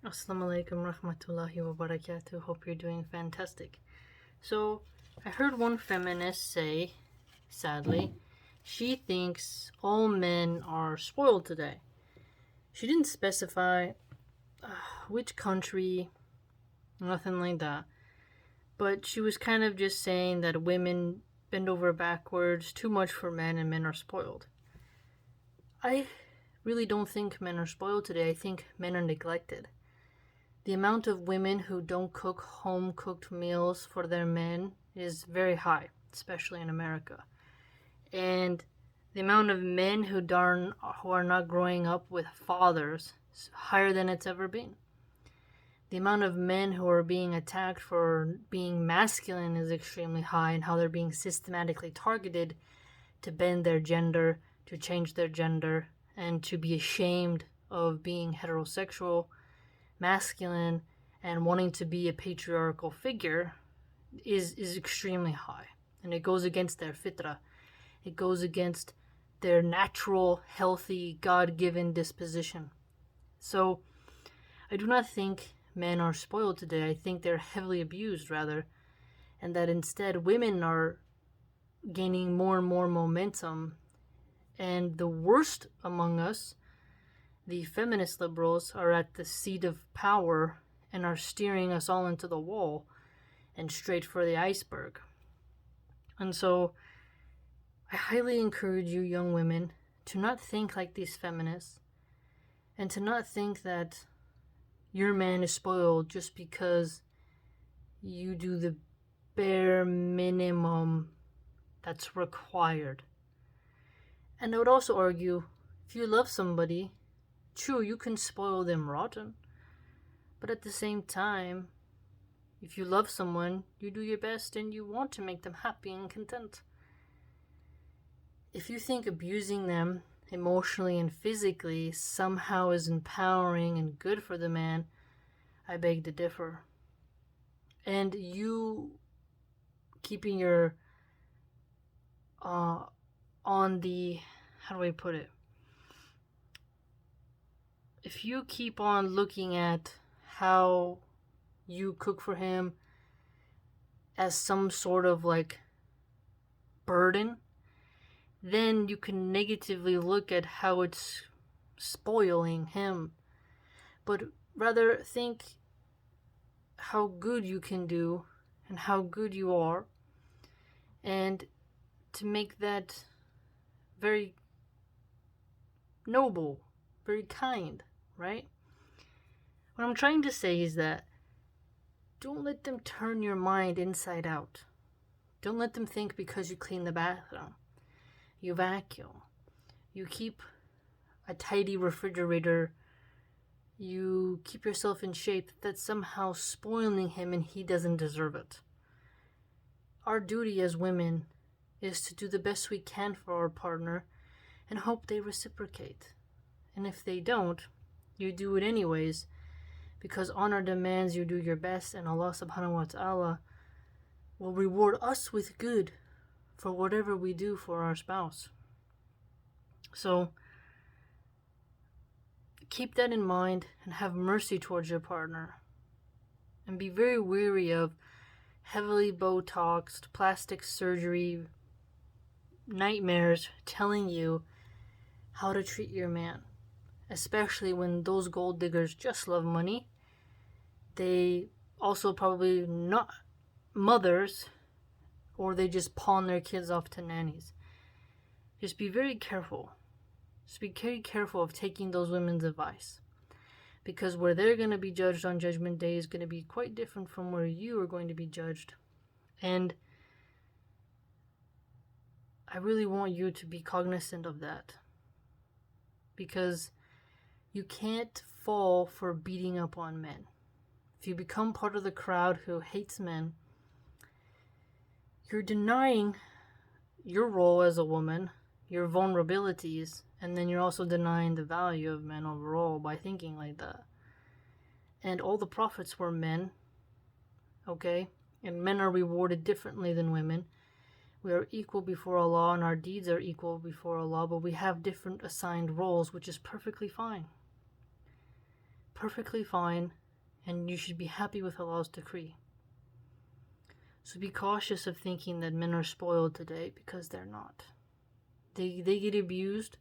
Assalamu alaikum rahmatullahi wa barakatuh. Hope you're doing fantastic. So, I heard one feminist say, sadly, she thinks all men are spoiled today. She didn't specify which country, nothing like that. But she was kind of just saying that women bend over backwards too much for men and men are spoiled. I really don't think men are spoiled today. I think men are neglected. The amount of women who don't cook home-cooked meals for their men is very high, especially in America. And the amount of men who are not growing up with fathers is higher than it's ever been. The amount of men who are being attacked for being masculine is extremely high, and how they're being systematically targeted to bend their gender, to change their gender, and to be ashamed of being heterosexual, masculine, and wanting to be a patriarchal figure is extremely high. And it goes against their fitra. It goes against their natural, healthy, God-given disposition. So I do not think men are spoiled today. I think they're heavily abused, rather, and that instead women are gaining more and more momentum. And the worst among us, the feminist liberals, are at the seat of power and are steering us all into the wall and straight for the iceberg. And so I highly encourage you, young women, to not think like these feminists, and to not think that your man is spoiled just because you do the bare minimum that's required. And I would also argue, if you love somebody, true, you can spoil them rotten, but at the same time, if you love someone, you do your best and you want to make them happy and content. If you think abusing them emotionally and physically somehow is empowering and good for the man, I beg to differ. And you keeping your on the, how do I put it? If you keep on looking at how you cook for him as some sort of like burden, then you can negatively look at how it's spoiling him. But rather think how good you can do and how good you are, and to make that very noble, very kind, right? What I'm trying to say is that don't let them turn your mind inside out. Don't let them think because you clean the bathroom, you vacuum, you keep a tidy refrigerator, you keep yourself in shape, that's somehow spoiling him and he doesn't deserve it. Our duty as women is to do the best we can for our partner and hope they reciprocate. And if they don't, you do it anyways, because honor demands you do your best, and Allah subhanahu wa ta'ala will reward us with good for whatever we do for our spouse. So keep that in mind and have mercy towards your partner. And be very wary of heavily Botoxed, plastic surgery nightmares telling you how to treat your man. Especially when those gold diggers just love money. They also probably not mothers, or they just pawn their kids off to nannies. Just be very careful. Just be very careful of taking those women's advice. Because where they're going to be judged on Judgment Day is going to be quite different from where you are going to be judged. And I really want you to be cognizant of that. Because you can't fall for beating up on men. If you become part of the crowd who hates men, you're denying your role as a woman, your vulnerabilities, and then you're also denying the value of men overall by thinking like that. And all the prophets were men, okay? And men are rewarded differently than women. We are equal before Allah, and our deeds are equal before Allah, but we have different assigned roles, which is perfectly fine. perfectly fine, and you should be happy with Allah's decree. So be cautious of thinking that men are spoiled today, because they're not. They get abused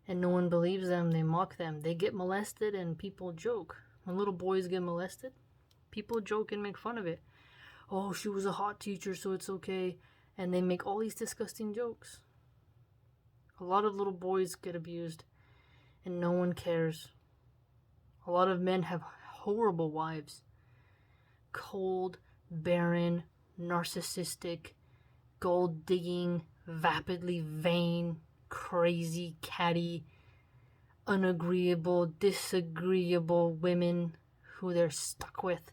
and no one believes them. They mock them. They get molested and people joke. When little boys get molested, people joke and make fun of it. Oh, she was a hot teacher, so it's okay. And they make all these disgusting jokes. A lot of little boys get abused and no one cares. A lot of men have horrible wives. Cold, barren, narcissistic, gold-digging, vapidly vain, crazy, catty, unagreeable, disagreeable women who they're stuck with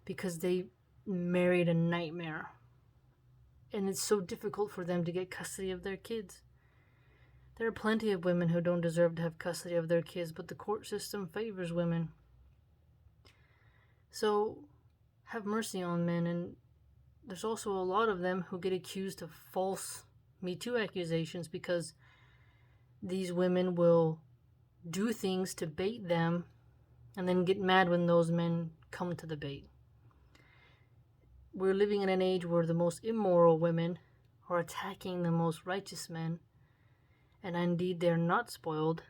because they married a nightmare. And it's so difficult for them to get custody of their kids. There are plenty of women who don't deserve to have custody of their kids, but the court system favors women. So have mercy on men. And there's also a lot of them who get accused of false Me Too accusations because these women will do things to bait them and then get mad when those men come to the bait. We're living in an age where the most immoral women are attacking the most righteous men, and indeed they're not spoiled.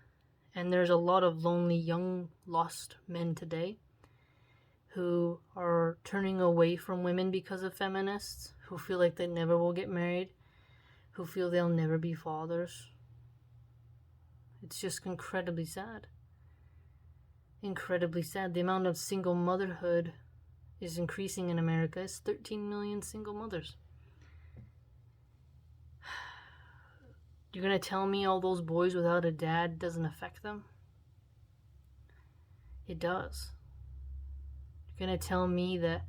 And there's a lot of lonely, young, lost men today who are turning away from women because of feminists, who feel like they never will get married, who feel they'll never be fathers. It's just incredibly sad. Incredibly sad. The amount of single motherhood is increasing in America. It's 13 million single mothers. You're gonna tell me all those boys without a dad doesn't affect them? It does. You're gonna tell me that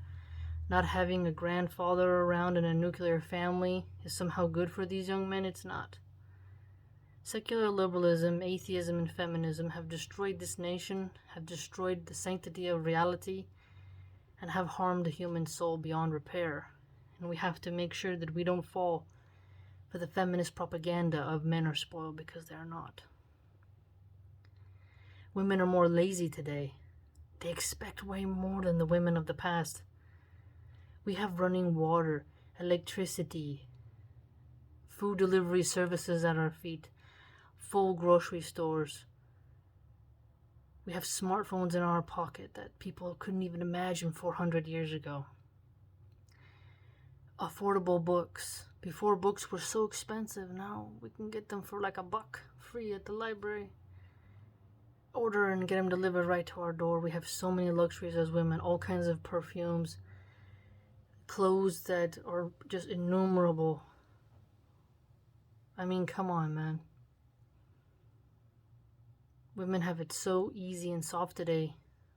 not having a grandfather around in a nuclear family is somehow good for these young men? It's not. Secular liberalism, atheism, and feminism have destroyed this nation, have destroyed the sanctity of reality, and have harmed the human soul beyond repair. And we have to make sure that we don't fall for the feminist propaganda of men are spoiled, because they're not. Women are more lazy today. They expect way more than the women of the past. We have running water, electricity, food delivery services at our feet, full grocery stores. We have smartphones in our pocket that people couldn't even imagine 400 years ago. Affordable books. Before, books were so expensive. Now we can get them for like $1 free at the library. Order and get them delivered right to our door. We have so many luxuries as women, all kinds of perfumes, clothes that are just innumerable. I mean, come on, man. Women have it so easy and soft today.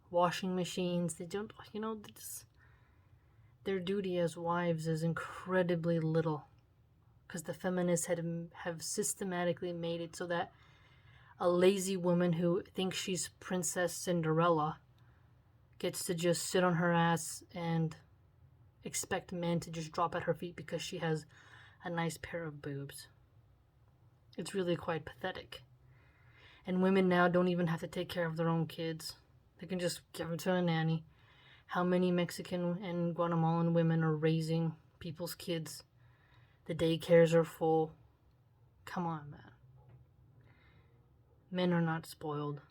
Washing machines, they don't, their duty as wives is incredibly little, because the feminists have systematically made it so that a lazy woman who thinks she's Princess Cinderella gets to just sit on her ass and expect men to just drop at her feet because she has a nice pair of boobs. It's really quite pathetic. And women now don't even have to take care of their own kids. They can just give them to a nanny. How many Mexican and Guatemalan women are raising people's kids? The daycares are full. Come on, man. Men are not spoiled.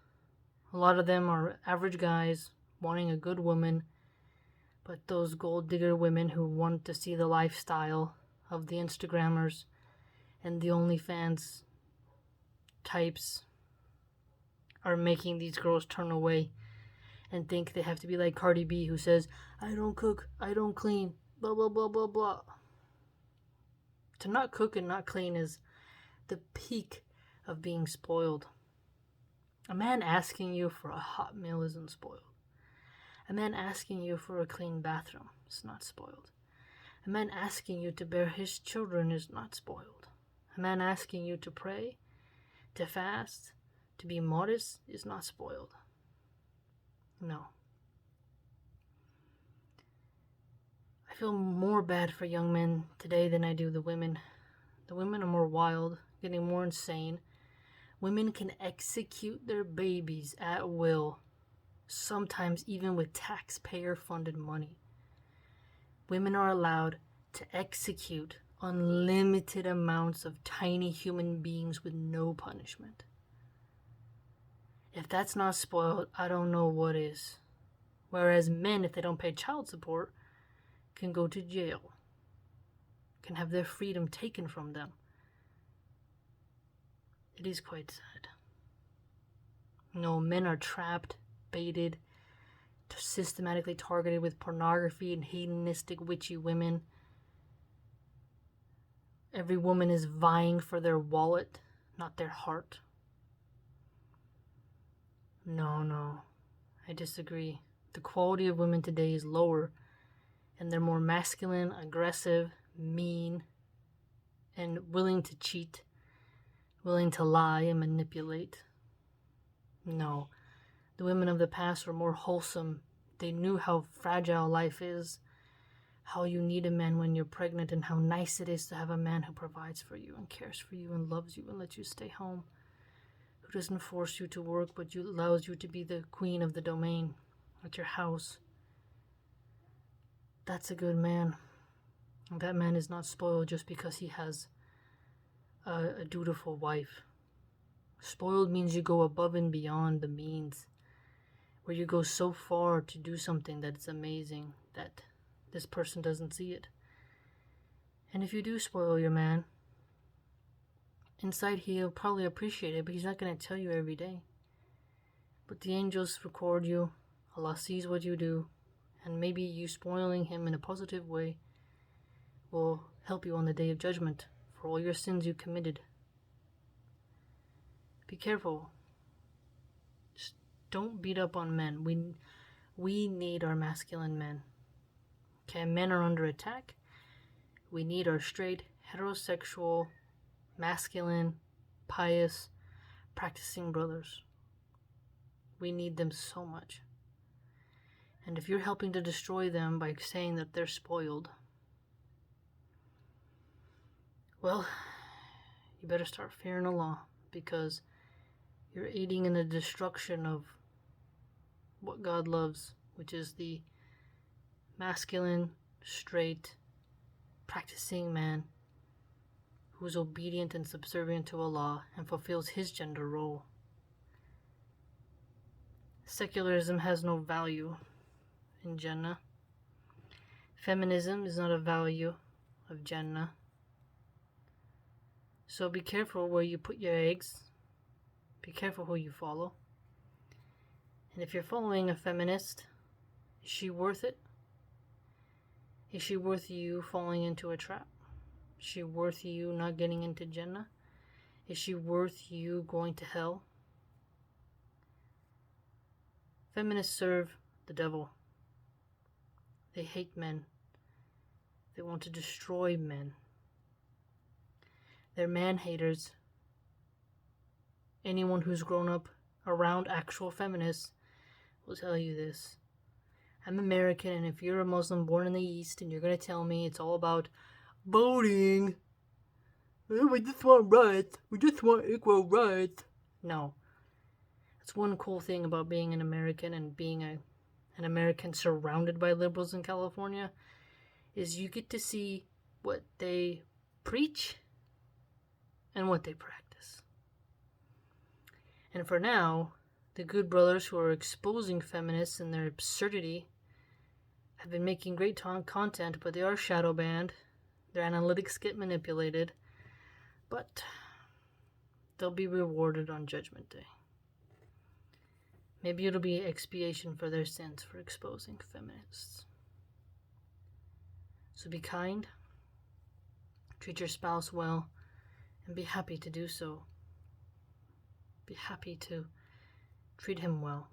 A lot of them are average guys wanting a good woman, but those gold digger women who want to see the lifestyle of the Instagrammers and the OnlyFans types are making these girls turn away and think they have to be like Cardi B, who says, I don't cook, I don't clean, blah, blah, blah, blah, blah. To not cook and not clean is the peak of being spoiled. A man asking you for a hot meal isn't spoiled. A man asking you for a clean bathroom is not spoiled. A man asking you to bear his children is not spoiled. A man asking you to pray, to fast, to be modest is not spoiled. No. I feel more bad for young men today than I do the women. The women are more wild, getting more insane. Women can execute their babies at will. sometimes even with taxpayer-funded money. Women are allowed to execute unlimited amounts of tiny human beings with no punishment. If that's not spoiled, I don't know what is. Whereas men, if they don't pay child support, can go to jail, can have their freedom taken from them. It is quite sad. No, men are trapped, baited, systematically targeted with pornography and hedonistic, witchy women. Every woman is vying for their wallet, not their heart. No, I disagree. The quality of women today is lower, and they're more masculine, aggressive, mean, and willing to cheat, willing to lie and manipulate. No, the women of the past were more wholesome. They knew how fragile life is, how you need a man when you're pregnant, and how nice it is to have a man who provides for you and cares for you and loves you and lets you stay home, who doesn't force you to work but allows you to be the queen of the domain at your house. That's a good man. And that man is not spoiled just because he has a dutiful wife. Spoiled means you go above and beyond the means, where you go so far to do something that it's amazing that this person doesn't see it. And if you do spoil your man, inside he'll probably appreciate it, but he's not going to tell you every day. But the angels record you, Allah sees what you do, and maybe you spoiling him in a positive way will help you on the day of judgment for all your sins you committed. Be careful. Just don't beat up on men. We need our masculine men. Okay, men are under attack. We need our straight, heterosexual, masculine, pious, practicing brothers. We need them so much. And if you're helping to destroy them by saying that they're spoiled, well, you better start fearing Allah, because you're aiding in the destruction of what God loves, which is the masculine, straight, practicing man who is obedient and subservient to Allah and fulfills his gender role. Secularism has no value in Jannah. Feminism is not a value of Jannah. So be careful where you put your eggs. Be careful who you follow. And if you're following a feminist, is she worth it? Is she worth you falling into a trap? Is she worth you not getting into Jannah? Is she worth you going to hell? Feminists serve the devil. They hate men. They want to destroy men. They're man-haters. Anyone who's grown up around actual feminists will tell you this. I'm American, and if you're a Muslim born in the East and you're going to tell me it's all about voting, we just want rights, we just want equal rights. No. That's one cool thing about being an American and being an American surrounded by liberals in California, is you get to see what they preach and what they practice. And for now, the good brothers who are exposing feminists and their absurdity have been making great content, but they are shadow banned. Their analytics get manipulated, but they'll be rewarded on Judgment Day. Maybe it'll be expiation for their sins for exposing feminists. So be kind, treat your spouse well, and be happy to do so. Be happy to treat him well.